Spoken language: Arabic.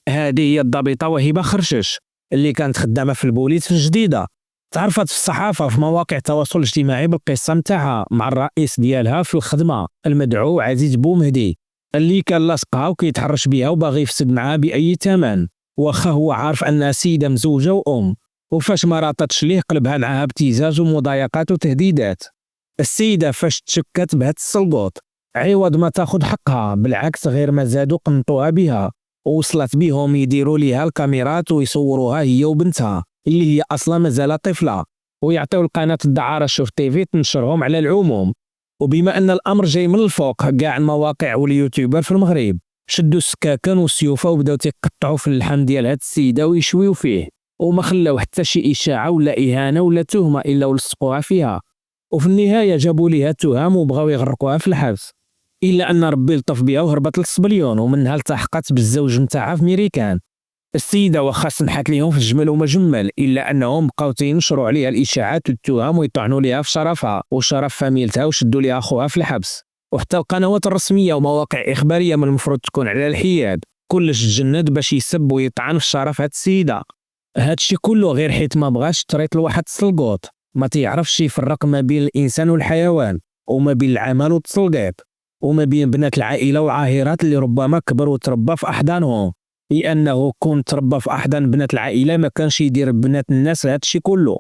هذه هي الضابطة وهبة خرشش اللي كانت خدامة في البوليس الجديدة. تعرفت في الصحافة في مواقع التواصل الاجتماعي بالقصة متاعها مع الرئيس ديالها في الخدمة المدعو عزيز بومهدي، اللي كان لاصقها وكيتحرش بها وباغي يفسد معها بأي ثمن، واخا هو عارف أنها سيدة مزوجة وأم. وفاش ما راطتش ليه قلبها معها ابتزاز ومضايقات وتهديدات. السيدة فاش تشكت بهاد السلقوط عوض ما تاخد حقها بالعكس غير ما زادوا قنطوها بها، ووصلت بهم يديروا ليها الكاميرات ويصوروها هي وبنتها اللي هي اصلا مازال طفله، ويعطيو القناه الدعاره شوف تيفي تنشرهم على العموم. وبما ان الامر جاي من الفوق كاع المواقع واليوتيوبر في المغرب شدوا السكاكن والسيوفه وبداو تيقطعوا في اللحم ديال هاد السيده ويشويو فيه، وما خلاو حتى شي اشاعه ولا اهانه ولا تهمه الا ولصقوها فيها. وفي النهايه جابوا ليها التهم وبغاو يغرقوها في الحبس، الا ان ربي لطف بها وهربت للصبليون ومنها التحقت بالزوج نتاعها في ميريكان. السيده واخا سمحت لهم في الجمل وما جمل الا انهم بقاو تينشروا عليها الاشاعات والتهم ويطعنوا ليها في شرفها وشرف فاميلتها وشدوا ليها اخوها في الحبس. وحتى القنوات الرسميه ومواقع اخباريه من المفروض تكون على الحياد، كلش تجند باش يسب ويطعن في شرف هاد السيده. هادشي كله غير حيت ما بغاش تريط لواحد السلقوط ما تيعرفش يفرق ما بين الانسان والحيوان، وما بين العمل والتسلقيط، وما بين بنات العائله والعاهرات اللي ربما كبر وتربى في احضانهم، لانه كون تربى في احضان بنات العائله ما كانش يدير بنات الناس هادشي كله.